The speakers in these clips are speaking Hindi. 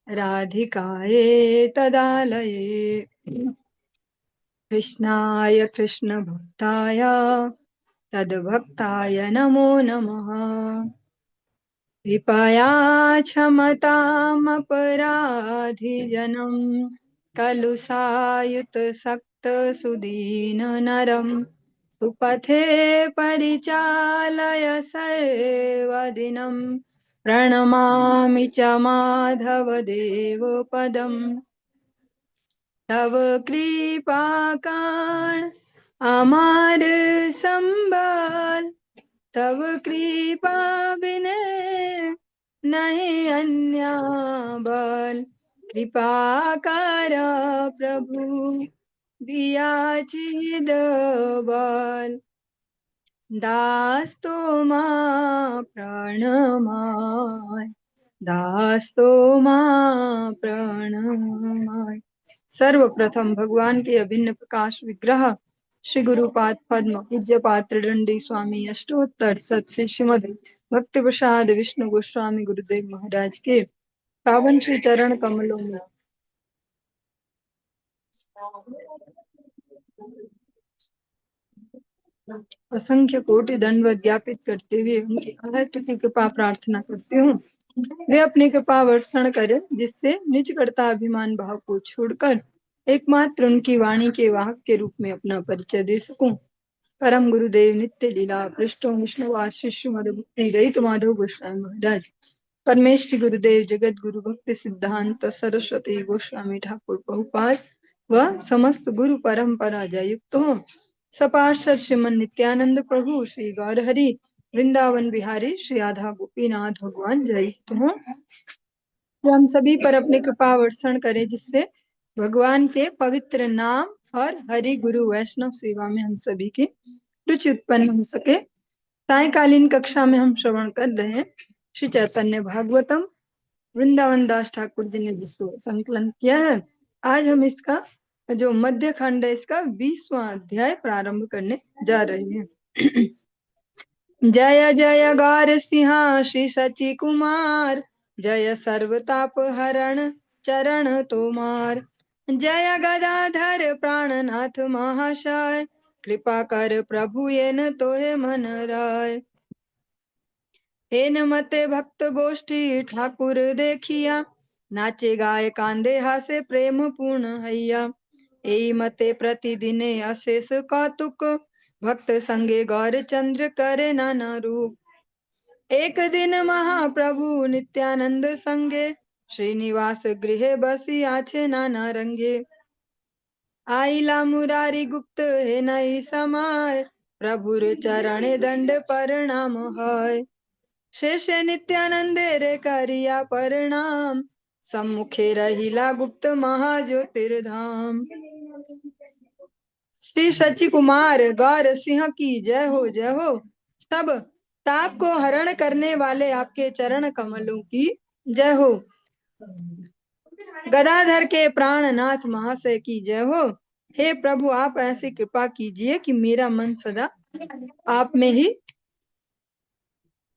राधिकाये तदालये कृष्णाय कृष्णभक्ताय तद्भक्ताय नमो नमः। कृपया क्षमतामपराधिजनं खलु सायुतसक्तसुदीननरं सुपथे परिचालय सर्वदिनं प्रणमामि च माधवदेवपदम्। तव कृपाकाण अमार संबल तव कृपा बिने नहीं अन्य बल। कृपा कर प्रभु दिया चिद बल। दास तो मां प्रणमाय दास तो मां प्रणमाय। सर्वप्रथम भगवान के अभिन्न प्रकाश विग्रह श्री गुरुपाद पद्म पूज्य पात्र दंडी स्वामी अष्टोत्तर सत श्रीमद भक्ति प्रसाद विष्णु गोस्वामी गुरुदेव महाराज के पावन श्री चरण कमलों में असंख्य कोटि दंडवत ज्ञापित करते हुए उनकी अनंत कृपा प्रार्थना करती हूँ। वे अपनी कृपा वर्षण करें जिससे निज कर्ता अभिमान भाव को छोड़कर एकमात्र उनकी वाणी के वाहक के रूप में अपना परिचय दे सकूं। परम गुरुदेव नित्य लीला पृष्ठों विष्णुवास शिष्य मद भक्ति दयित माधव गोस्वामी महाराज परमेश्वरी गुरुदेव जगत गुरु भक्ति सिद्धांत सरस्वती गोस्वामी ठाकुर प्रभुपाद व समस्त गुरु परंपरा जयुक्त हो। सपार्षद श्रीमन नित्यानंद प्रभु श्री गौरहरि वृंदावन बिहारी श्री आधा गोपीनाथ भगवान जयुक्त हो। हम सभी पर अपनी कृपा वर्षण करें जिससे भगवान के पवित्र नाम और हरि गुरु वैष्णव सेवा में हम सभी की रुचि उत्पन्न हो सके। सायकालीन कक्षा में हम श्रवण कर रहे हैं श्री चैतन्य भागवतम। वृंदावन दास ठाकुर जी ने जिसको संकलन किया है। आज हम इसका जो मध्य खंड है इसका 20वां अध्याय प्रारंभ करने जा रहे हैं। जय जय गौर सिंह श्री सची कुमार जय सर्वताप हरण चरण तोमार। जय गदाधर प्राणनाथ महाशय कृपा कर प्रभु ये न तोहे मन राय। हे न मते भक्त गोष्ठी ठाकुर देखिया नाचे गाय कांदे हासे प्रेम पूर्ण हैया। ए मते प्रतिदिने अशेष कौतुक भक्त संगे गौर चंद्र करे नाना रूप। एक दिन महाप्रभु नित्यानंद संगे श्रीनिवास गृह बसी आछे नाना रंगे। आइला मुरारी गुप्त हे नई समाय प्रभुर चरणे दंड प्रणाम है। शेषे नित्यानंदे रे करिया प्रणाम सम्मुखे रहिला गुप्त महाज्योतिर्धाम। श्री सची कुमार गौर सिंह की जय हो जय हो। सब ताप को हरण करने वाले आपके चरण कमलों की जय हो। गदाधर के प्राणनाथ महाशय की जय हो। हे प्रभु आप ऐसी कृपा कीजिए कि मेरा मन सदा आप में ही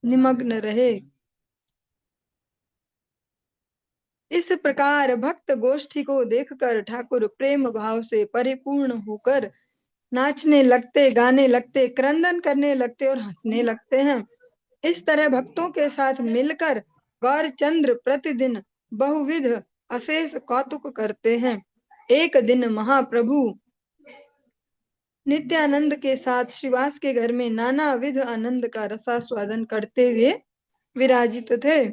निमग्न रहे। इस प्रकार भक्त गोष्ठी को देखकर ठाकुर प्रेम भाव से परिपूर्ण होकर नाचने लगते गाने लगते क्रंदन करने लगते और हंसने लगते हैं। इस तरह भक्तों के साथ मिलकर गौरचंद्र प्रतिदिन बहुविध अशेष कौतुक करते हैं। एक दिन महाप्रभु नित्यानंद के साथ श्रीवास के घर में नाना विध आनंद का रसास्वादन करते हुए विराजित थे।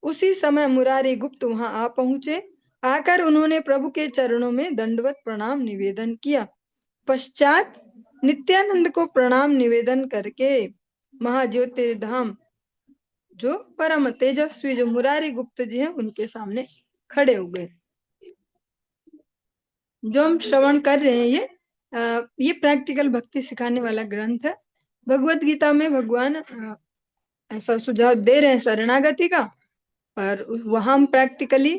उसी समय मुरारी गुप्त वहां आ पहुंचे। आकर उन्होंने प्रभु के चरणों में दंडवत प्रणाम निवेदन किया। पश्चात नित्यानंद को प्रणाम निवेदन करके महाज्योतिर्धाम जो परम तेजस्वी जो मुरारी गुप्त जी हैं उनके सामने खड़े हो गए। जो हम श्रवण कर रहे हैं ये प्रैक्टिकल भक्ति सिखाने वाला ग्रंथ है। भगवत गीता में भगवान ऐसा सुझाव दे रहे हैं शरणागति का, पर वहां हम प्रैक्टिकली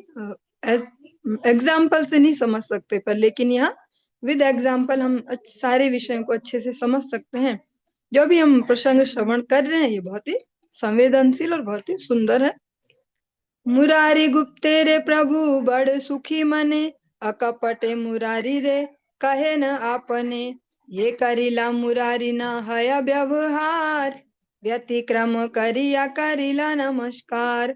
एग्जाम्पल से नहीं समझ सकते, पर लेकिन यहाँ विद एग्जाम्पल हम सारे विषयों को अच्छे से समझ सकते हैं। जो भी हम प्रसंग श्रवण कर रहे हैं ये बहुत ही संवेदनशील और बहुत ही सुंदर है। मुरारी गुप्ते रे प्रभु बड़ सुखी मने, अकपटे मुरारी रे कहे न आपने। ये करिला मुरारी न हय व्यवहार, व्यतिक्रम करिया करिला नमस्कार।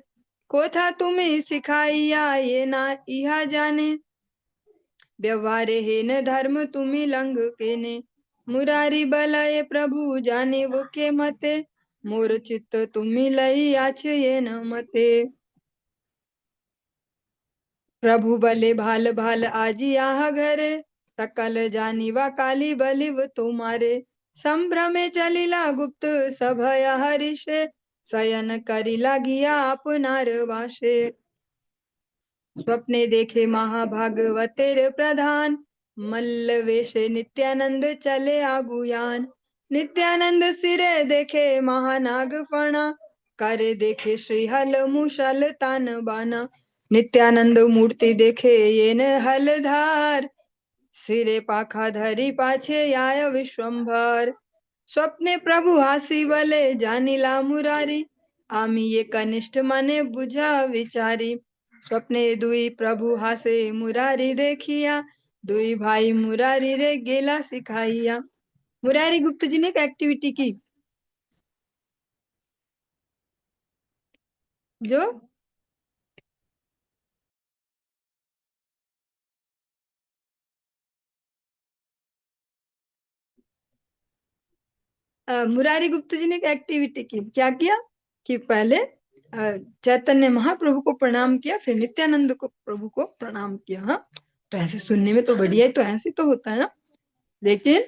कोथा तुम्हें सिखाइया ये ना इहा जाने, व्यवहार है न धर्म तुम्हें लंग केने। मुरारी बलय प्रभु जाने वो के मते, मोर चित्त तुम्हें लई आछ ये न मते। प्रभु बले भाल भाल आजी आह घरे, सकल जानिवा काली बलिव तुम्हारे। संभ्रमे चलिला गुप्त सभय हरिषे, शयन करिला गिया अपनार वासे। स्वप्ने देखे महाभागवतेर प्रधान, मल्ल वेशे नित्यानंद चले आगुयान। नित्यानंद सिरे देखे महानाग फणा, करे देखे श्रीहल मुशल तान बाना। नित्यानंद मूर्ति देखे ये न हलधार, सिरे पाखा धरी पाछे आय विश्वंभर। स्वप्ने प्रभु हासी बले जानिला मुरारी, आमी ये कनिष्ठ मने बुझा विचारी। स्वप्ने दुई प्रभु हासे मुरारी देखिया, दुई भाई मुरारी रे गेला सिखाइया। मुरारी गुप्त जी ने एक एक्टिविटी की जो मुरारी गुप्त जी ने एक एक्टिविटी की, क्या किया कि पहले चैतन्य महाप्रभु को प्रणाम किया, फिर नित्यानंद को प्रभु को प्रणाम किया। हाँ, तो ऐसे सुनने में तो बढ़िया ही, तो ऐसे तो होता है ना। लेकिन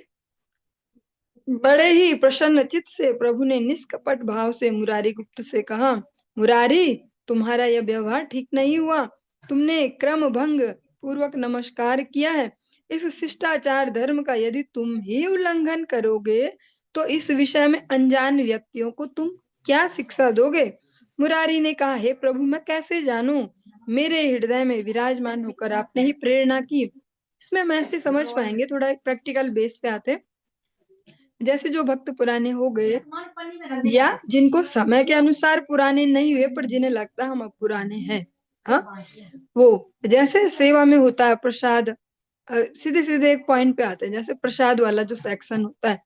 बड़े ही प्रसन्न चित्त से प्रभु ने निष्कपट भाव से मुरारी गुप्त से कहा, मुरारी तुम्हारा यह व्यवहार ठीक नहीं हुआ, तुमने क्रम भंग पूर्वक नमस्कार किया है। इस शिष्टाचार धर्म का यदि तुम ही उल्लंघन करोगे तो इस विषय में अनजान व्यक्तियों को तुम क्या शिक्षा दोगे। मुरारी ने कहा, हे प्रभु मैं कैसे जानूं, मेरे हृदय में विराजमान होकर आपने ही प्रेरणा की। इसमें हम ऐसे समझ पाएंगे, थोड़ा प्रैक्टिकल बेस पे आते हैं। जैसे जो भक्त पुराने हो गए या जिनको समय के अनुसार पुराने नहीं हुए पर जिन्हें लगता है हम अब पुराने हैं, हाँ, वो जैसे सेवा में होता है प्रसाद, सीधे सीधे एक पॉइंट पे आते हैं। जैसे प्रसाद वाला जो सेक्शन होता है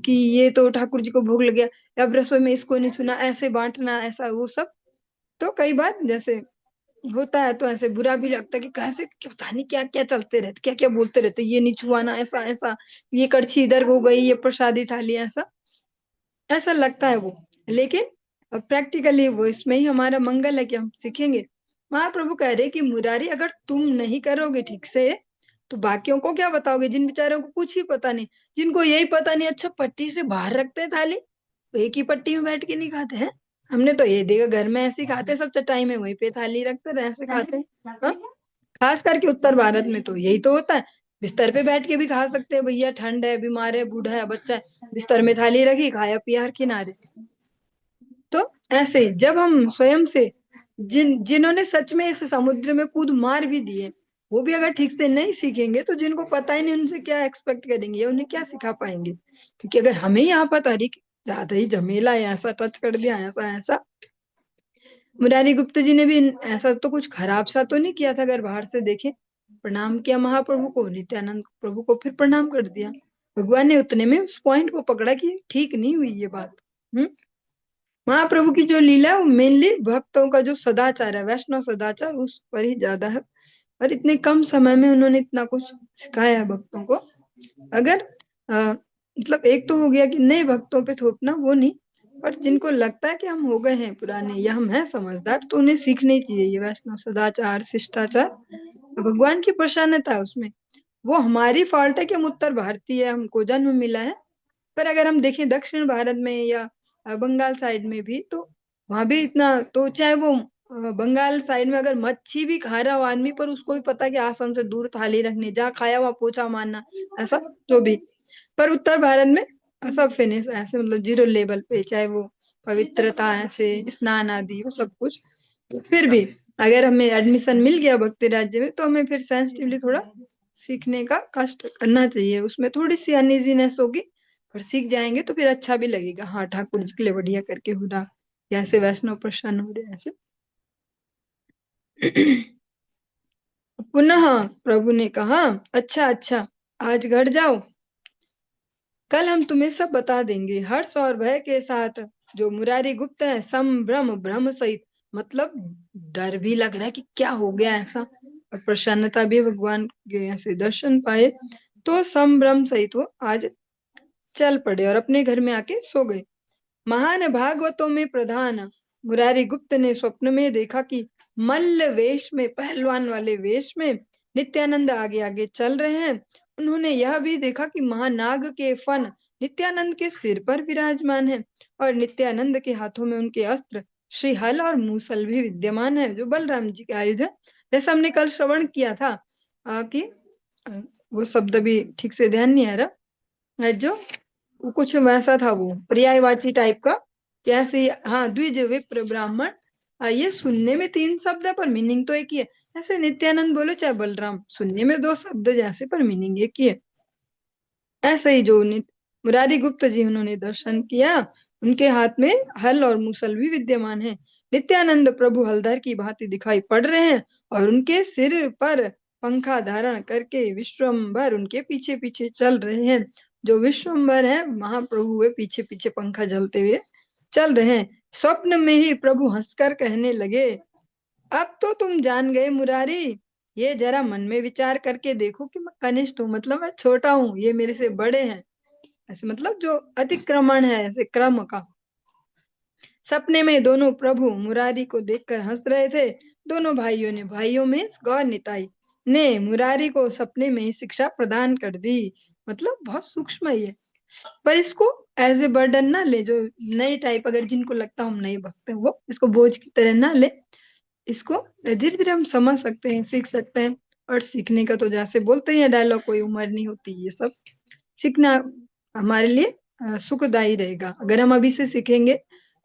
कि ये तो ठाकुर जी को भोग लग गया, अब रसोई में इसको नहीं छूना, ऐसे बांटना, ऐसा वो सब। तो कई बार जैसे होता है तो ऐसे बुरा भी लगता है कि कैसे पता नहीं क्या क्या चलते रहते, क्या क्या बोलते रहते, ये नहीं छुआना, ऐसा ऐसा, ये कड़छी इधर हो गई, ये प्रसादी थाली, ऐसा ऐसा लगता है वो। लेकिन प्रैक्टिकली वो इसमें ही हमारा मंगल है कि हम सीखेंगे। महाप्रभु कह रहे कि मुरारी अगर तुम नहीं करोगे ठीक से तो बाकियों को क्या बताओगे, जिन बेचारों को कुछ ही पता नहीं, जिनको यही पता नहीं, अच्छा पट्टी से बाहर रखते हैं थाली, तो एक ही पट्टी में बैठ के नहीं खाते हैं। हमने तो ये देखा घर में ऐसे ही खाते हैं, सब चटाई में वहीं पे थाली रखते हैं, ऐसे खाते हैं। हाँ? खास करके उत्तर भारत में तो यही तो होता है। बिस्तर पे बैठ के भी खा सकते हैं भैया, ठंड है, बीमार है, बूढ़ा है, बच्चा है, बिस्तर में थाली रखी, खाया पिया हर किनारे। तो ऐसे ही जब हम स्वयं से जिन्होंने सच में इस समुद्र में कूद मार भी दिए, वो भी अगर ठीक से नहीं सीखेंगे तो जिनको पता ही नहीं उनसे क्या एक्सपेक्ट करेंगे, या उन्हें क्या सिखा पाएंगे। क्योंकि अगर हमें यहाँ पता नहीं ज्यादा ही झमेला है, ऐसा टच कर दिया, ऐसा ऐसा। मुरारी गुप्त जी ने भी ऐसा तो कुछ खराब सा तो नहीं किया था, अगर बाहर से देखे। प्रणाम किया महाप्रभु को, नित्यानंद प्रभु को फिर प्रणाम कर दिया। भगवान ने उतने में उस पॉइंट को पकड़ा कि ठीक नहीं हुई ये बात। महाप्रभु की जो लीला है वो मेनली भक्तों का जो सदाचार है, वैष्णव सदाचार, उस पर ही ज्यादा है। और इतने कम समय में उन्होंने इतना कुछ सिखाया है भक्तों को। अगर मतलब एक तो हो गया कि नए भक्तों पे थोपना, वो नहीं, पर जिनको लगता है कि हम हो गए हैं पुराने या हम हैं समझदार, तो उन्हें सीखनी चाहिए ये वैष्णव सदाचार शिष्टाचार। भगवान की प्रसन्नता है उसमें। वो हमारी फॉल्ट है कि हम उत्तर भारतीय है, हमको जन्म मिला है। पर अगर हम देखें दक्षिण भारत में या बंगाल साइड में भी, तो वहां भी इतना तो, चाहे वो बंगाल साइड में अगर मच्छी भी खा रहा हो आदमी, पर उसको भी पता है कि आसन से दूर थाली रखनी, जहाँ खाया हुआ पोछा मारना, ऐसा जो भी। पर उत्तर भारत में सब फिनिश ऐसे, मतलब जीरो लेवल पे, चाहे वो पवित्रता ऐसे स्नान आदि वो सब कुछ। फिर भी अगर हमें एडमिशन मिल गया भक्ति राज्य में, तो हमें फिर सेंसिटिवली थोड़ा सीखने का कष्ट करना चाहिए। उसमें थोड़ी सी अनइजीनेस होगी, पर सीख जाएंगे तो फिर अच्छा भी लगेगा, हाँ ठाकुर जी के लिए बढ़िया करके हो रहा, जैसे वैष्णव प्रसन्न हो रहे ऐसे। पुनः प्रभु ने कहा, अच्छा अच्छा, आज घर जाओ, कल हम तुम्हें सब बता देंगे। हर्ष और भय के साथ जो मुरारी गुप्त है, संभ्रम भ्रम सहित, मतलब डर भी लग रहा है कि क्या हो गया ऐसा, और प्रसन्नता भी, भगवान के ऐसे दर्शन पाए, तो संभ्रम सहित वो आज चल पड़े और अपने घर में आके सो गए। महान भागवतों में प्रधान मुरारी गुप्त ने स्वप्न में देखा कि मल्ल वेश में, पहलवान वाले वेश में नित्यानंद आगे आगे चल रहे हैं। उन्होंने यह भी देखा कि महानाग के फन नित्यानंद के सिर पर विराजमान है और नित्यानंद के हाथों में उनके अस्त्र श्रीहल और मूसल भी विद्यमान है, जो बलराम जी के आयुध है। जैसा हमने कल श्रवण किया था कि वो शब्द भी ठीक से ध्यान नहीं आ रहा है, जो कुछ वैसा था, वो पर्यायवाची टाइप का, कैसे, हाँ, द्विज विप्र ब्राह्मण। ये सुनने में तीन शब्द है पर मीनिंग तो एक ही है। ऐसे नित्यानंद बोले चाहे बलराम, सुनने में दो शब्द जैसे पर मीनिंग एक ही है। ऐसे ही जो मुरारी गुप्त जी, उन्होंने दर्शन किया, उनके हाथ में हल और मूसल भी विद्यमान है। नित्यानंद प्रभु हलधर की भांति दिखाई पड़ रहे हैं और उनके सिर पर पंखा धारण करके विश्वम्भर उनके पीछे पीछे चल रहे हैं। जो विश्वम्भर है महाप्रभु, वे पीछे पीछे पंखा झलते हुए चल रहे हैं। स्वप्न में ही प्रभु हंसकर कहने लगे, अब तो तुम जान गए मुरारी, ये जरा मन में विचार करके देखो कि मैं कनिष्ठ हूँ, मतलब मैं छोटा हूँ, ये मेरे से बड़े हैं, ऐसे मतलब जो अतिक्रमण है ऐसे क्रम का। सपने में दोनों प्रभु मुरारी को देखकर हंस रहे थे। दोनों भाइयों में गौर निताई ने मुरारी को सपने में ही शिक्षा प्रदान कर दी। मतलब बहुत सूक्ष्म है ये, पर इसको एज ए बर्डन ना ले, जो नई टाइप, अगर जिनको लगता हम नहीं भगते वो इसको बोझ की तरह ना ले, इसको धीरे धीरे हम समझ सकते हैं, सीख सकते हैं। और सीखने का तो जैसे बोलते ही है डायलॉग, कोई उम्र नहीं होती, ये सब सीखना हमारे लिए सुखदायी रहेगा। अगर हम अभी से सीखेंगे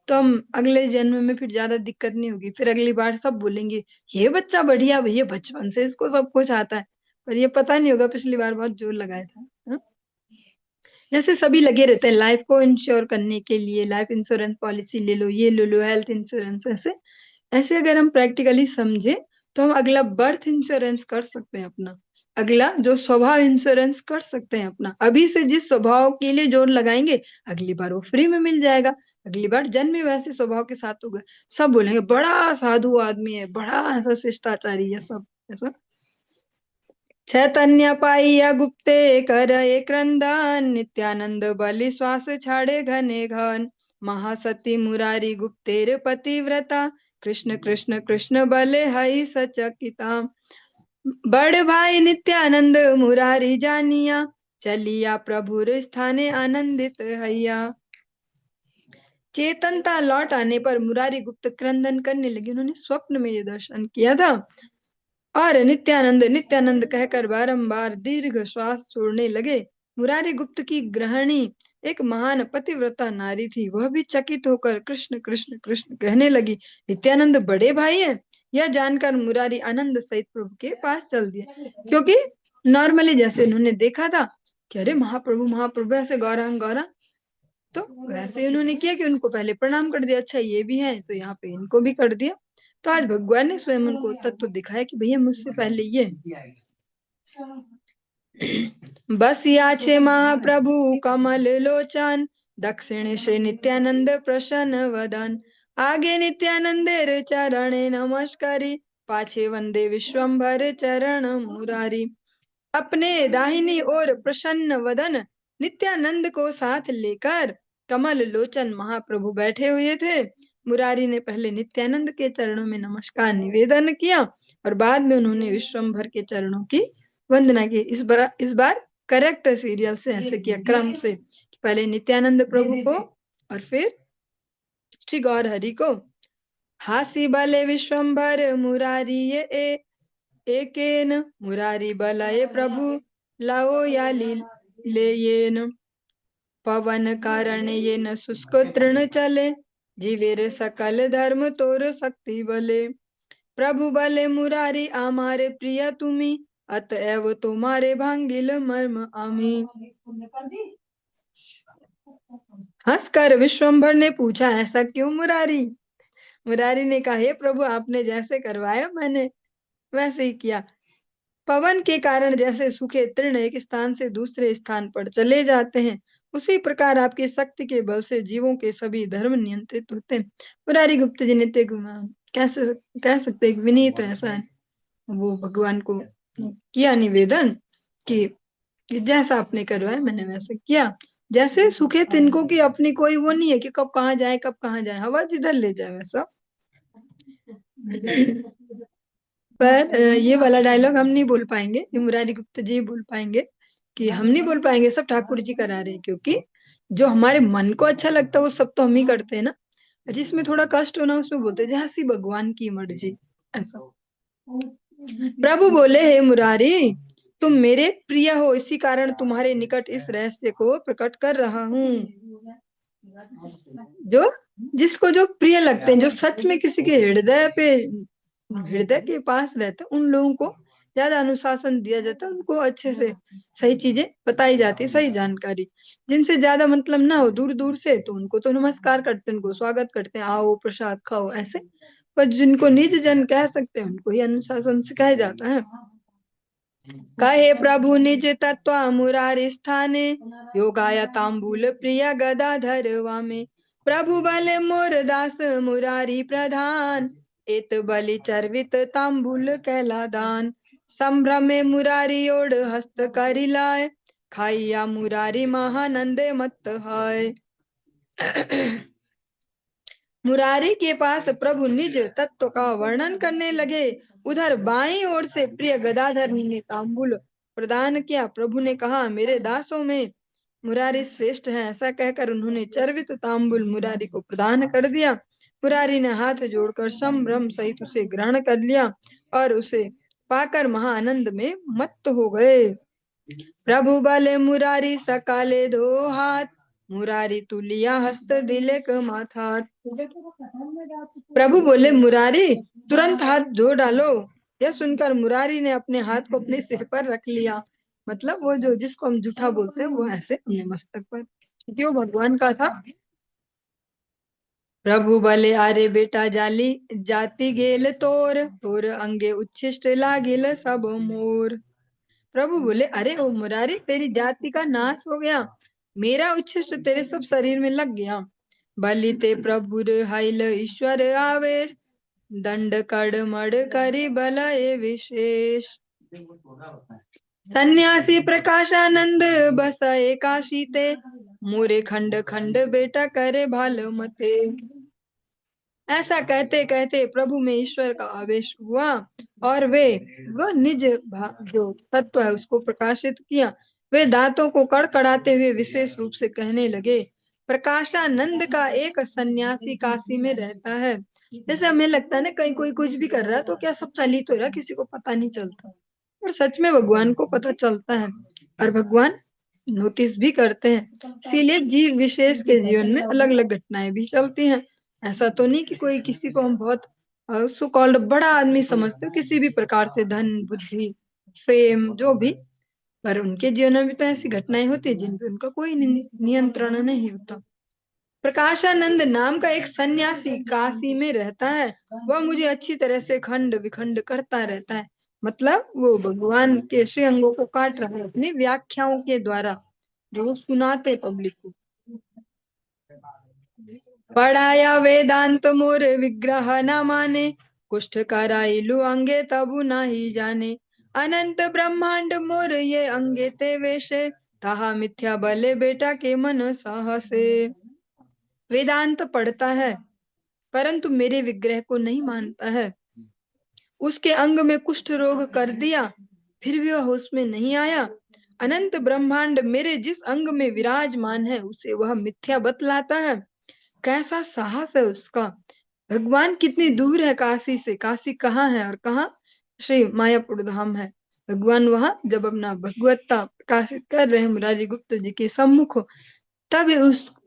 तो हम अगले जन्म में फिर ज्यादा दिक्कत नहीं होगी, फिर अगली बार सब बोलेंगे ये बच्चा बढ़िया, भैया बचपन से इसको सब कुछ आता है, पर ये पता नहीं होगा पिछली बार बहुत जोर लगाया था। हाँ? जैसे सभी लगे रहते हैं लाइफ को इंश्योर करने के लिए, लाइफ इंश्योरेंस पॉलिसी ले लो, ये ले लो, हेल्थ इंश्योरेंस, ऐसे ऐसे अगर हम प्रैक्टिकली समझे तो हम अगला बर्थ इंश्योरेंस कर सकते हैं अपना, अगला जो स्वभाव इंश्योरेंस कर सकते हैं अपना। अभी से जिस स्वभाव के लिए जोर लगाएंगे, अगली बार वो फ्री में मिल जाएगा, अगली बार जन्म में वैसे स्वभाव के साथ होगा, सब बोलेंगे बड़ा साधु आदमी है, बड़ा ऐसा शिष्टाचारी है, सब ऐसा। चैतन्य पाइया गुप्ते कर एक क्रंदन, नित्यानंद बलि श्वास छाड़े घने घन, महासती मुरारी गुप्तेर पतिव्रता, कृष्ण कृष्ण कृष्ण बले हई सचकिता। बड़ भाई नित्यानंद मुरारी जानिया, चलिया प्रभुर स्थाने आनंदित हैया। चेतनता लौट आने पर मुरारी गुप्त क्रंदन करने लगे। उन्होंने स्वप्न में ये दर्शन किया था और नित्यानंद नित्यानंद कहकर बारंबार दीर्घ श्वास छोड़ने लगे। मुरारी गुप्त की गृहिणी एक महान पतिव्रता नारी थी, वह भी चकित होकर कृष्ण कृष्ण कृष्ण कहने लगी। नित्यानंद बड़े भाई हैं, यह जानकर मुरारी आनंद सहित प्रभु के पास चल दिए, क्योंकि नॉर्मली जैसे उन्होंने देखा था कि अरे महाप्रभु महाप्रभु ऐसे गौरांग गौरांग, तो वैसे उन्होंने किया कि उनको पहले प्रणाम कर दिया, अच्छा ये भी है तो यहाँ पे इनको भी कर दिया। तो आज भगवान ने स्वयं उनको तत्व दिखाया कि भैया मुझसे पहले ये। बस याचे महाप्रभु कमल लोचन, दक्षिण से नित्यानंद प्रसन्न वदन, आगे नित्यानंदेर चरणे नमस्कारी, पाछे वंदे विश्वम्भर चरण मुरारी। अपने दाहिनी ओर प्रसन्न वदन नित्यानंद को साथ लेकर कमल लोचन महाप्रभु बैठे हुए थे। मुरारी ने पहले नित्यानंद के चरणों में नमस्कार निवेदन किया और बाद में उन्होंने विश्वम्भर के चरणों की वंदना की। इस बार करेक्ट सीरियल से ऐसे किया, क्रम से, पहले नित्यानंद प्रभु को और फिर श्री गौर हरि को। हासी बले विश्वम्भर मुरारी ये एकेन, मुरारी बलय प्रभु लाओ या ले येन, पवन कारण ये न शुष्क तृण चले, जीवेर सकल धर्म तोर शक्ति बले, प्रभु बले मुरारी आमारे प्रिय तुम्ही, अतएव तुम्हारे भांगिल मर्म आमी। हंसकर विश्वम्भर ने पूछा, ऐसा क्यों मुरारी? मुरारी ने कहा, हे प्रभु, आपने जैसे करवाया मैंने वैसे ही किया। पवन के कारण जैसे सूखे तृण एक स्थान से दूसरे स्थान पर चले जाते हैं, उसी प्रकार आपकी शक्ति के बल से जीवों के सभी धर्म नियंत्रित होते हैं। मुरारी गुप्त जी नित्य कैसे कह सकते हैं, विनीत ऐसा है वो भगवान को किया निवेदन कि जैसा आपने करवाया मैंने वैसे किया। जैसे सूखे तिनकों की अपनी कोई वो नहीं है कि कब कहाँ जाए कब कहाँ जाए, हवा जिधर ले जाए वैसा। पर ये वाला डायलॉग हम नहीं बोल पाएंगे, ये मुरारी गुप्ता जी बोल पाएंगे, कि हम नहीं बोल पाएंगे, सब ठाकुर जी करा रहे हैं। क्योंकि जो हमारे मन को अच्छा लगता है वो सब तो हम ही करते हैं ना, जिसमें थोड़ा कष्ट होना उसमें बोलते हैं जहाँ सी भगवान की मर्जी, ऐसा। प्रभु बोले, हे मुरारी, तुम मेरे प्रिय हो, इसी कारण तुम्हारे निकट इस रहस्य को प्रकट कर रहा हूँ। जो जिसको जो प्रिय लगते हैं, जो सच में किसी के हृदय के पास रहते हैं, उन लोगों को ज्यादा अनुशासन दिया जाता है, उनको अच्छे से सही चीजें बताई जाती है, सही जानकारी। जिनसे ज्यादा मतलब ना हो दूर दूर से, तो उनको तो नमस्कार करते हैं, उनको स्वागत करते हैं, आओ प्रसाद खाओ ऐसे। पर जिनको निज जन कह सकते हैं उनको ही अनुशासन सिखाया जाता है। कहे प्रभु निज तत्व मुरारी स्थाने, योगाय तांबूल प्रिय गदाधर वामे। प्रभु बल मोर दास मुरारी प्रधान, एत बलि चर्वित तांबूल कैला दान। संभ्रमे मुरारी ओढ़ हस्त करि लाय, खाइया मुरारी महानंदे मत है। मुरारी के पास प्रभु निज तत्व का वर्णन करने लगे। उधर बाईं ओर से प्रिय गदाधर ने तांबूल प्रदान किया। प्रभु ने कहा, मेरे दासों में मुरारी श्रेष्ठ है। ऐसा कहकर उन्होंने चर्वित तांबूल मुरारी को प्रदान कर दिया। मुरारी ने हाथ जोड़कर संभ्रम सहित उसे ग्रहण कर लिया और उसे पाकर महाआनंद में मत्त हो गए। प्रभु बले मुरारी सकाले दो हाथ, मुरारी तुलिया हस्त दिलेक माथा। प्रभु बोले, मुरारी तुरंत हाथ धो डालो। यह सुनकर मुरारी ने अपने हाथ को अपने सिर पर रख लिया। मतलब वो जो जिसको हम जूठा बोलते हैं वो ऐसे अपने मस्तक पर, क्योंकि वो भगवान का था। प्रभु बले, आरे बेटा जाली जाति गेल तोर, तोर अंगे उच्छिष्ट लागिल सब मोर। प्रभु बोले, अरे ओ मुरारी, तेरी जाति का नाश हो गया, मेरा उच्छिष्ट तेरे सब शरीर में लग गया। बलि ते प्रभु हाइल ईश्वर आवेश, दंड कड़ मड़ करी बलय विशेष। सन्यासी प्रकाशानंद बस एकाशी ते, मोरे खंड खंड बेटा करे भाल मते। ऐसा कहते कहते प्रभु में ईश्वर का आवेश हुआ और वह निज जो तत्व है उसको प्रकाशित किया। वे दांतों को कड़कड़ाते हुए विशेष रूप से कहने लगे, प्रकाशानंद का एक सन्यासी काशी में रहता है। जैसे हमें लगता है ना कहीं कोई कुछ भी कर रहा है तो क्या सब चल ही तो रहा, किसी को पता नहीं चलता, और सच में भगवान को पता चलता है और भगवान नोटिस भी करते हैं। इसीलिए जीव विशेष के जीवन में अलग अलग घटनाएं भी चलती हैं। ऐसा तो नहीं कि कोई किसी को हम बहुत सो कॉल्ड बड़ा आदमी समझते हो, किसी भी प्रकार से धन बुद्धि फेम जो भी, पर उनके जीवन में भी तो ऐसी घटनाएं होती है जिन पे उनका कोई नियंत्रण नहीं होता। प्रकाशानंद नाम का एक सन्यासी काशी में रहता है। वह मुझे अच्छी तरह से खंड विखंड करता रहता है। मतलब वो भगवान के श्री अंगों को काट रहा है अपनी व्याख्याओं के द्वारा, जो वो सुनाते पब्लिक को। पढ़ाया वेदांत मोर विग्रह न माने, कुष्ठ कराइलु अंगे तबु नाही जाने। अनंत ब्रह्मांड मोर ये अंगे ते वेशे, ताहा मिथ्या बले बेटा के मन साहसे। वेदांत पढ़ता है परंतु मेरे विग्रह को नहीं मानता है। उसके अंग में कुष्ठ रोग कर दिया, फिर भी वह होश में नहीं आया। अनंत ब्रह्मांड मेरे जिस अंग में विराजमान है उसे वह मिथ्या बतलाता है। कैसा साहस है उसका। भगवान कितनी दूर है काशी से, काशी कहाँ है और कहाँ श्री मायापुर धाम है। भगवान वहां जब अपना भगवत्ता प्रकाशित कर रहे हैं मुरारी गुप्त जी के सम्मुख, तब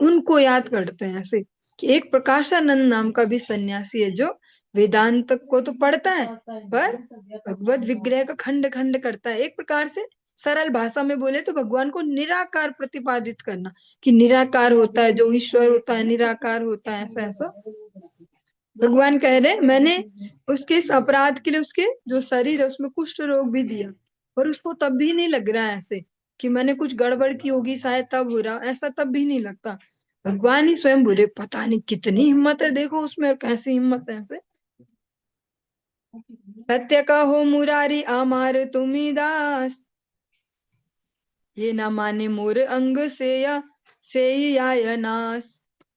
उनको याद करते हैं ऐसे कि एक प्रकाशानंद नाम का भी सन्यासी है जो वेदांत को तो पढ़ता है पर भगवत विग्रह का खंड खंड करता है। एक प्रकार से सरल भाषा में बोले तो भगवान को निराकार प्रतिपादित करना, कि निराकार होता है, जो ईश्वर होता है निराकार होता है, ऐसा ऐसा। भगवान कह रहे मैंने उसके इस अपराध के लिए उसके जो शरीर है उसमें कुष्ठ रोग भी दिया, पर उसको तब भी नहीं लग रहा है ऐसे कि मैंने कुछ गड़बड़ की होगी शायद तब हो रहा, ऐसा तब भी नहीं लगता। भगवान ही स्वयं बोले पता नहीं कितनी हिम्मत है, देखो उसमें और कैसी हिम्मत है ऐसे। सत्य कहो मुरारी अमार तुम्ही दास, ये न माने मोर अंग से या से ही आय नास।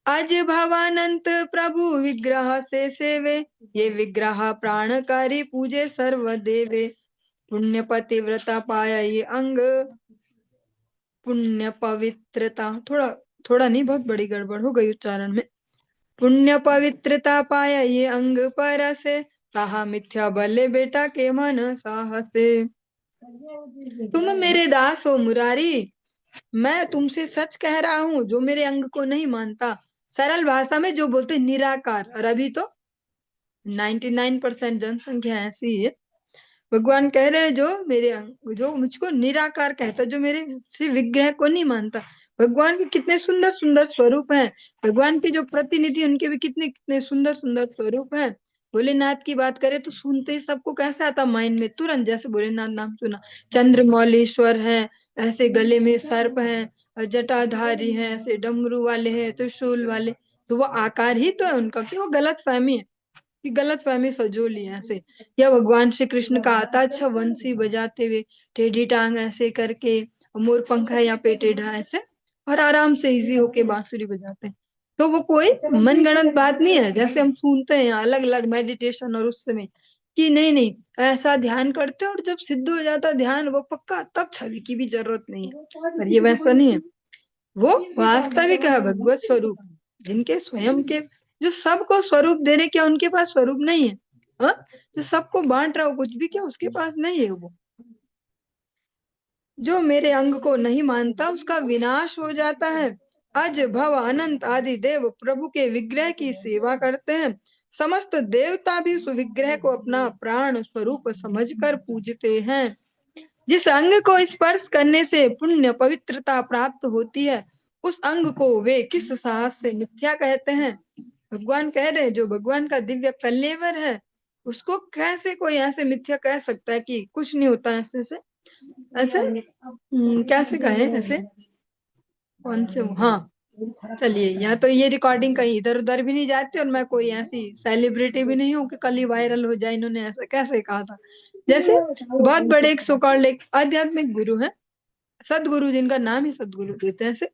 अज भवानंत प्रभु विग्रह से सेवे, ये विग्रह प्राणकारी पूजे सर्व देवे। पुण्य पतिव्रता पाया ये अंग, पुण्य पवित्रता, थोड़ा थोड़ा नहीं बहुत बड़ी गड़बड़ हो गई उच्चारण में। पुण्य पवित्रता पाया ये अंग पर से, कहा मिथ्या बल्ले बेटा के मन साहसे। तुम मेरे दास हो मुरारी, मैं तुमसे सच कह रहा हूँ, जो मेरे अंग को नहीं मानता, सरल भाषा में जो बोलते निराकार, और अभी तो 99% जनसंख्या ऐसी है। भगवान कह रहे हैं जो मेरे अंग, जो मुझको निराकार कहता, जो मेरे श्री विग्रह को नहीं मानता। भगवान के कितने सुंदर सुंदर स्वरूप हैं, भगवान के जो प्रतिनिधि उनके भी कितने कितने सुंदर सुंदर स्वरूप हैं। भोलेनाथ की बात करें तो सुनते ही सबको कैसा आता माइंड में तुरंत, जैसे भोलेनाथ नाम सुना, चंद्रमौलीश्वर है, ऐसे गले में सर्प है, जटाधारी है, ऐसे डमरू वाले हैं, त्रिशूल वाले, तो वो आकार ही तो है उनका, कि वो गलत फहमी है कि गलत फहमी सजोली है ऐसे। या भगवान श्री कृष्ण का आता अच्छा वंशी बजाते हुए, टेढ़ी टांग ऐसे करके, मोर पंख है या पे टेढ़ा ऐसे, और आराम से इजी होके बांसुरी बजाते हैं। तो वो कोई मनगढ़ंत बात नहीं है जैसे हम सुनते हैं अलग अलग मेडिटेशन और उस समय, कि नहीं नहीं ऐसा ध्यान करते हैं और जब सिद्ध हो जाता ध्यान वो पक्का, तब छवि की भी जरूरत नहीं है। पर ये वैसा नहीं है, वो वास्तविक है भगवत स्वरूप, जिनके स्वयं के, जो सबको स्वरूप दे रहे, क्या उनके पास स्वरूप नहीं है? हाँ, जो सबको बांट रहा हो कुछ भी, क्या उसके पास नहीं है वो? जो मेरे अंग को नहीं मानता उसका विनाश हो जाता है। अज भव अनंत आदि देव प्रभु के विग्रह की सेवा करते हैं, समस्त देवता भी उस विग्रह को अपना प्राण स्वरूप समझकर पूजते हैं। जिस अंग को स्पर्श करने से पुण्य पवित्रता प्राप्त होती है, उस अंग को वे किस साहस से मिथ्या कहते हैं? भगवान कह रहे हैं जो भगवान का दिव्य कलेवर है, उसको कैसे कोई ऐसे मिथ्या कह सकता है कि कुछ नहीं होता ऐसे से? ऐसे कैसे कहें ऐसे? कौन से? हाँ, चलिए, या तो ये रिकॉर्डिंग कहीं इधर उधर भी नहीं जाती, और मैं कोई ऐसी सेलिब्रिटी भी नहीं हूँ कि कल ही वायरल हो जाए, इन्होंने ऐसा कैसे कहा था। जैसे बहुत बड़े एक सो कॉल्ड एक आध्यात्मिक गुरु है, सदगुरु, जिनका नाम ही सदगुरु देते हैं ऐसे,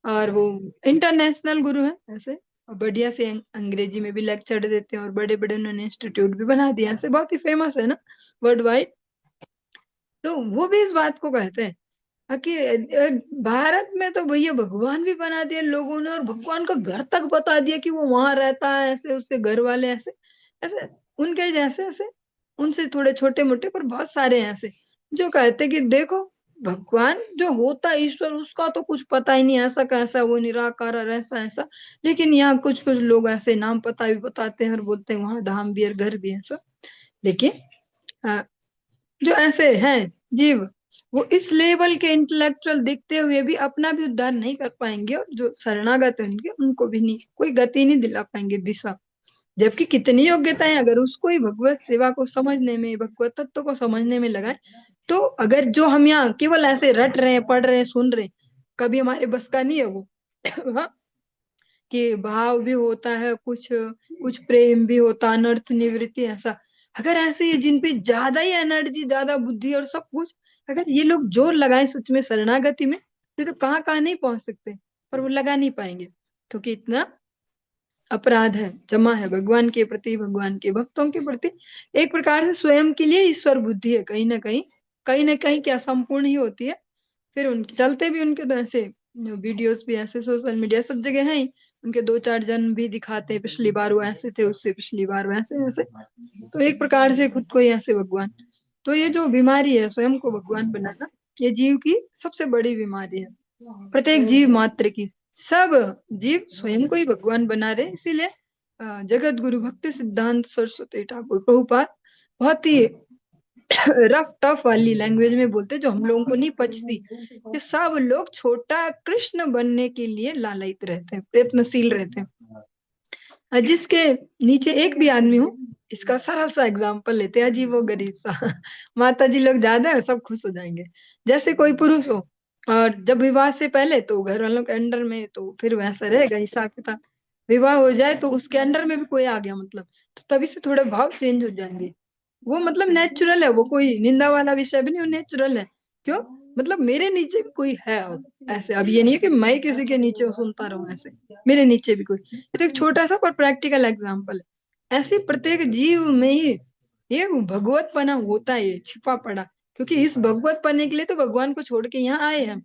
और वो इंटरनेशनल गुरु है ऐसे, और बढ़िया से अंग्रेजी में भी लेक्चर देते हैं, और बड़े बड़े उन्होंने इंस्टीट्यूट भी बना दिया ऐसे, बहुत ही फेमस है ना वर्ल्ड वाइड। तो वो भी इस बात को कहते हैं कि भारत में तो भैया भगवान भी बना दिया लोगों ने, और भगवान का घर तक बता दिया कि वो वहां रहता है ऐसे, उसके घर वाले ऐसे ऐसे, उनके जैसे ऐसे, उनसे थोड़े छोटे मोटे पर बहुत सारे हैं ऐसे, जो कहते कि देखो भगवान जो होता है ईश्वर, उसका तो कुछ पता ही नहीं, ऐसा कैसा वो निराकार और ऐसा ऐसा। लेकिन यहाँ कुछ कुछ लोग ऐसे नाम पता भी बताते हैं और बोलते हैं वहां धाम भी और घर भी है ऐसा। लेकिन जो ऐसे हैं जीव, वो इस लेवल के इंटेलेक्चुअल दिखते हुए भी अपना भी उद्धार नहीं कर पाएंगे, और जो शरणागत है उनके, उनको भी नहीं कोई गति नहीं दिला पाएंगे, दिशा। जबकि कितनी योग्यताएं अगर उसको ही भगवत सेवा को समझने में, भगवत तत्व को समझने में लगाए, तो अगर जो हम यहाँ केवल ऐसे रट रहे हैं, पढ़ रहे हैं, सुन रहे हैं, कभी हमारे बस का नहीं है वो। हाँ, कि भाव भी होता है कुछ, कुछ प्रेम भी होता, अनर्थ निवृत्ति ऐसा। अगर ऐसे ही जिन पे ज्यादा ही एनर्जी, ज्यादा बुद्धि और सब कुछ, अगर ये लोग जोर लगाए सच में शरणागति में, फिर तो कहाँ कहाँ नहीं पहुंच सकते, पर वो लगा नहीं पाएंगे, क्योंकि इतना अपराध है, जमा है भगवान के प्रति, भगवान के भक्तों के प्रति। एक प्रकार से स्वयं के लिए ईश्वर बुद्धि है कहीं ना कहीं, कहीं ना कहीं क्या संपूर्ण ही होती है। फिर उनके चलते भी उनके तो ऐसे वीडियोस भी ऐसे सोशल मीडिया सब जगह है ही, उनके दो चार जन्म भी दिखाते हैं, पिछली बार वो ऐसे थे, उससे पिछली बार वैसे ऐसे। तो एक प्रकार से खुद को ही ऐसे भगवान, तो ये जो बीमारी है स्वयं को भगवान बनाना, ये जीव की सबसे बड़ी बीमारी है, प्रत्येक जीव मात्र की। सब जीव स्वयं को ही भगवान बना रहे, इसीलिए जगत गुरु भक्ति सिद्धांत सरस्वती ठाकुर प्रभुपाद बहुत ही रफ टफ वाली लैंग्वेज में बोलते, जो हम लोगों को नहीं पचती, कि सब लोग छोटा कृष्ण बनने के लिए लालयित रहते हैं, प्रयत्नशील रहते हैं। जिसके नीचे एक भी आदमी हो, इसका सरल सा एग्जाम्पल लेते हैं, अजीबो गरीब सा। माता जी लोग ज्यादा है, सब खुश हो जाएंगे। जैसे कोई पुरुष हो और जब विवाह से पहले तो घर वालों के अंडर में, तो फिर वैसा रहेगा हिसाब किताब। विवाह हो जाए तो उसके अंडर में भी कोई आ गया मतलब, तो तभी से थोड़े भाव चेंज हो जाएंगे। वो मतलब नेचुरल है, वो कोई निंदा वाला विषय भी नहीं, वो नेचुरल है। क्यों? मतलब मेरे नीचे भी कोई है अब। ऐसे अब ये नहीं है कि मैं किसी के नीचे सुनता रहूं, ऐसे मेरे नीचे भी कोई। ये तो एक छोटा सा पर प्रैक्टिकल एग्जाम्पल है। ऐसे प्रत्येक जीव में ही ये भगवतपना होता है, ये छिपा पड़ा। क्योंकि इस भगवत पने के लिए तो भगवान को छोड़ के यहाँ आए हैं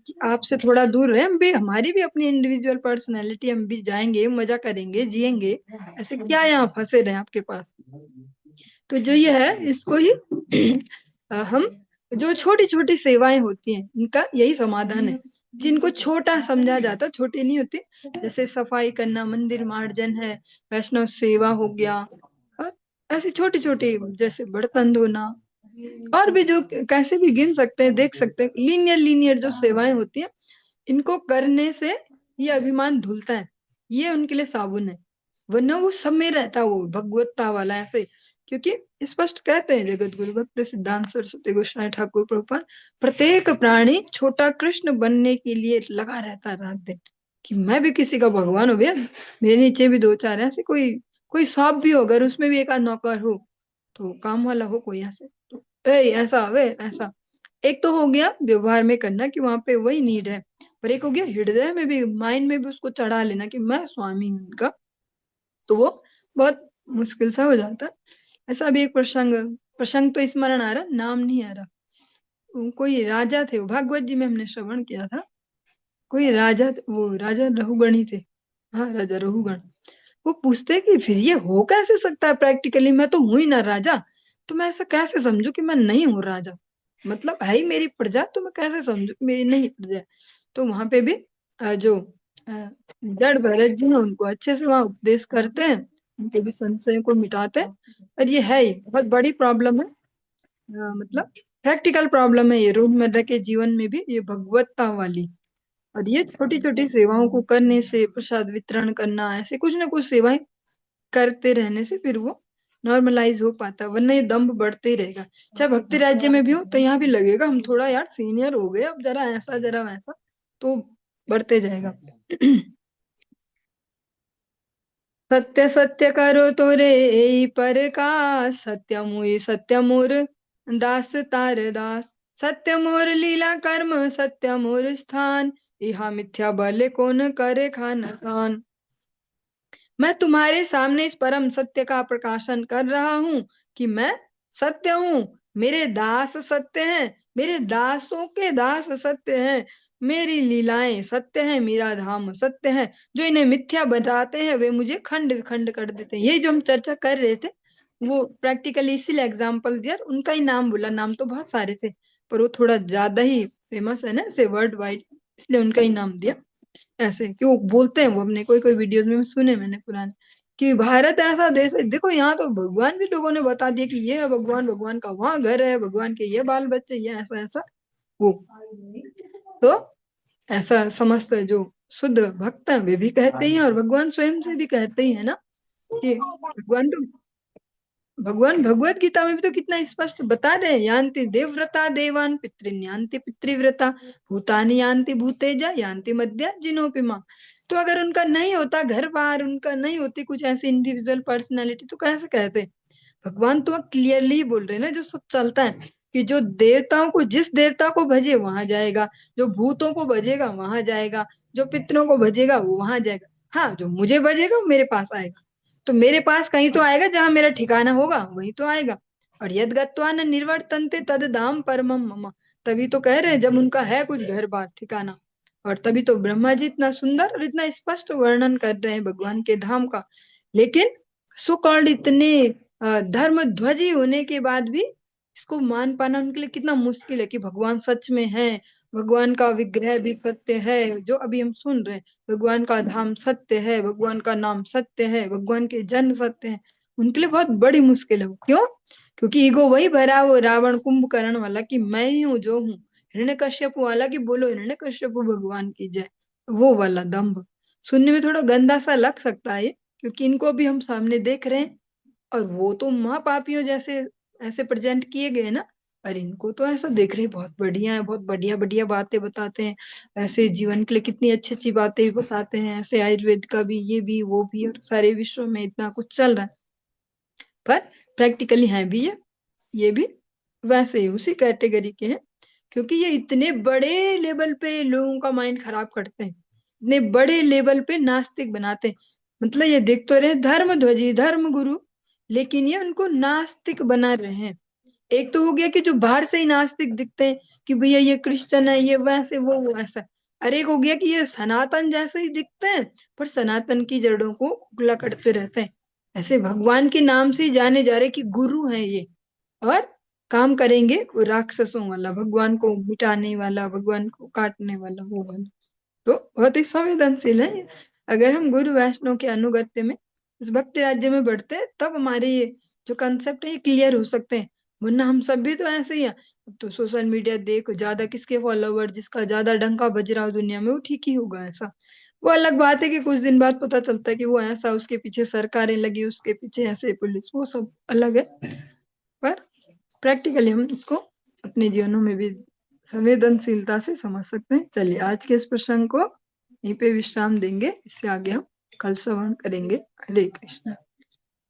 कि आपसे थोड़ा दूर रहे हम भी, हमारी भी अपनी इंडिविजुअल पर्सनैलिटी, हम भी जाएंगे, मजा करेंगे, जिएंगे। ऐसे क्या यहाँ फंसे रहे आपके पास? तो जो ये है इसको ही हम, जो छोटी छोटी सेवाएं होती हैं इनका यही समाधान है। जिनको छोटा समझा जाता, छोटी नहीं होती। जैसे सफाई करना, मंदिर मार्जन है, वैष्णव सेवा हो गया, और ऐसी छोटी छोटी जैसे बर्तन धोना, और भी जो कैसे भी गिन सकते हैं, देख सकते हैं, लीनियर लीनियर जो सेवाएं होती हैं, इनको करने से ये अभिमान धुलता है। ये उनके लिए साबुन है। वरना वो सब में रहता है, वो भगवत्ता वाला ऐसे। क्योंकि स्पष्ट कहते हैं जगत गुरु भक्त सिद्धांत सरस्वती गोस्वामी ठाकुर प्रभुपाद, प्रत्येक प्राणी छोटा कृष्ण बनने के लिए लगा रहता है रात दिन, कि मैं भी किसी का भगवान हो भैया। मेरे नीचे भी दो चार ऐसे, कोई कोई सांप भी हो, अगर उसमें भी एक आध नौकर हो, तो काम वाला हो कोई ऐसे, तो ऐसा वे ऐसा। एक तो हो गया व्यवहार में करना कि वहां पे वही नीड है, पर एक हो गया हृदय में भी, माइंड में भी उसको चढ़ा लेना कि मैं स्वामी हूं उनका। तो वो बहुत मुश्किल सा हो जाता है। ऐसा भी एक प्रसंग, प्रसंग तो स्मरण आ रहा, नाम नहीं आ रहा। कोई राजा थे, वो भागवत जी में हमने श्रवण किया था। कोई राजा, वो राजा रहुगण ही थे। हाँ, राजा रहुगण। वो पूछते कि फिर ये हो कैसे सकता है प्रैक्टिकली, मैं तो हूं ही ना राजा, तो मैं ऐसा कैसे समझू कि मैं नहीं हूँ राजा? मतलब है ही मेरी प्रजा, तो मैं कैसे समझू कि मेरी नहीं प्रजा है? तो वहां पे भी जो जड़ भरत जी हैं, उनको अच्छे से वहां उपदेश करते हैं, उनके भी संशय को मिटाते हैं। और ये है ही बहुत बड़ी प्रॉब्लम है। मतलब प्रैक्टिकल प्रॉब्लम है ये, रोजमर्रा के जीवन में भी ये भगवत्ता वाली। और ये छोटी छोटी सेवाओं को करने से, प्रसाद वितरण करना, ऐसे कुछ ना कुछ सेवाएं करते रहने से फिर वो नॉर्मलाइज हो पाता, वरना ये दम्भ बढ़ते ही रहेगा। चाहे भक्ति राज्य में भी हो तो यहाँ भी लगेगा हम थोड़ा यार सीनियर हो गए, अब जरा ऐसा जरा वैसा, तो बढ़ते जाएगा। सत्य सत्य करो तो रे एई पर का, सत्य मुई सत्य मोर दास तार दास, सत्य मोर लीला कर्म, सत्य मोर स्थान, इहा मिथ्या बल कौन करे खान खान। मैं तुम्हारे सामने इस परम सत्य का प्रकाशन कर रहा हूं कि मैं सत्य हूं, मेरे दास सत्य हैं, मेरे दासों के दास सत्य हैं, मेरी लीलाएं सत्य हैं, मेरा धाम सत्य है। जो इन्हें मिथ्या बताते हैं वे मुझे खंड खंड कर देते हैं। ये जो हम चर्चा कर रहे थे, वो प्रैक्टिकली इसीलिए एग्जाम्पल दिया, उनका ही नाम बोला। नाम तो बहुत सारे थे, पर वो थोड़ा ज्यादा ही फेमस है ना से वर्ल्ड वाइड, इसलिए उनका ही नाम दिया। ऐसे क्यों बोलते हैं वो, अपने कोई कोई वीडियोस में सुने मैंने पुराने, कि भारत ऐसा देश है, देखो यहाँ तो भगवान भी लोगों ने बता दिया कि ये है भगवान, भगवान का वहां घर है, भगवान के ये बाल बच्चे, ये ऐसा ऐसा। वो तो ऐसा समस्त जो शुद्ध भक्त है वे भी कहते ही हैं, और भगवान स्वयं से भी कहते ही है ना कि भगवान तो, भगवान भगवत गीता में भी तो कितना स्पष्ट बता रहे हैं, यान्ति देवव्रता देवान पितृन यान्ति पितृव्रता, भूतानि यान्ति भूतेजा यान्ति मध्या जिनोपिमा। तो अगर उनका नहीं होता घर बार, उनका नहीं होती कुछ ऐसी इंडिविजुअल पर्सनालिटी, तो कैसे कहते? भगवान तो क्लियरली बोल रहे हैं ना, जो सब चलता है कि जो देवताओं को, जिस देवता को भजे वहां जाएगा, जो भूतों को भजेगा वहां जाएगा, जो पितरों को भजेगा वो वहां जाएगा। हाँ, जो मुझे भजेगा वो मेरे पास आएगा। तो मेरे पास कहीं तो आएगा, जहां मेरा ठिकाना होगा वहीं तो आएगा। और यद गत्वा न निर्वर्तन्ते तद धाम परमम मम। तभी तो कह रहे हैं जब उनका है कुछ घर बार ठिकाना। और तभी तो ब्रह्मा जी इतना सुंदर और इतना स्पष्ट वर्णन कर रहे हैं भगवान के धाम का। लेकिन सो कॉल्ड इतने धर्म ध्वजी होने के बाद भी इसको मान पाना उनके लिए कितना मुश्किल है कि भगवान सच में है, भगवान का विग्रह भी सत्य है, जो अभी हम सुन रहे हैं, भगवान का धाम सत्य है, भगवान का नाम सत्य है, भगवान के जन्म सत्य है। उनके लिए बहुत बड़ी मुश्किल है। क्यों? क्योंकि ईगो वही भरा, वो रावण कुंभकर्ण वाला कि मैं ही हूँ जो हूँ, हिरण्यकश्यप वाला कि बोलो हिरण्यकश्यप भगवान की जय, वो वाला दम्भ। सुनने में थोड़ा गंदा सा लग सकता है ये, क्योंकि इनको भी हम सामने देख रहे हैं और वो तो महापापियों जैसे ऐसे प्रेजेंट किए गए ना, और इनको तो ऐसा देख रहे हैं बहुत बढ़िया है, बहुत बढ़िया बढ़िया बातें बताते हैं, ऐसे जीवन के लिए कितनी अच्छी अच्छी बातें भी बताते हैं, ऐसे आयुर्वेद का भी ये भी वो भी, और सारे विश्व में इतना कुछ चल रहा है, पर प्रैक्टिकली है भी ये भी वैसे ही उसी कैटेगरी के हैं, क्योंकि ये इतने बड़े लेवल पे लोगों का माइंड खराब करते हैं, इतने बड़े लेवल पे नास्तिक बनाते हैं। मतलब ये देख तो रहे धर्म ध्वजी धर्म गुरु, लेकिन ये उनको नास्तिक बना रहे हैं। एक तो हो गया कि जो बाहर से ही नास्तिक दिखते हैं कि भैया ये क्रिश्चियन है, ये वैसे वो ऐसा, अरे एक हो गया कि ये सनातन जैसे ही दिखते हैं पर सनातन की जड़ों को उगला करते रहते हैं, ऐसे भगवान के नाम से ही जाने जा रहे कि गुरु हैं ये, और काम करेंगे वो राक्षसों वाला, भगवान को मिटाने वाला, भगवान को काटने वाला वो वाला। तो बहुत ही संवेदनशील है ये। अगर हम गुरु वैष्णव के अनुगत्य में इस भक्ति राज्य में बढ़ते हैं तब हमारे ये जो कंसेप्ट है ये क्लियर हो सकते हैं, वरना हम सब भी तो ऐसे ही हैं। अब तो सोशल मीडिया देखो, ज्यादा किसके फॉलोवर, जिसका ज्यादा डंका बज रहा हो दुनिया में वो ठीक ही होगा ऐसा। वो अलग बात है कि कुछ दिन बाद पता चलता है कि वो ऐसा, उसके पीछे सरकारें लगी, उसके पीछे ऐसे पुलिस, वो सब अलग है। पर प्रैक्टिकली हम इसको अपने जीवनों में भी संवेदनशीलता से समझ सकते हैं। चलिए आज के इस प्रसंग को यहीं पे विश्राम देंगे, इससे आगे हम कल श्रवण करेंगे। हरे कृष्ण।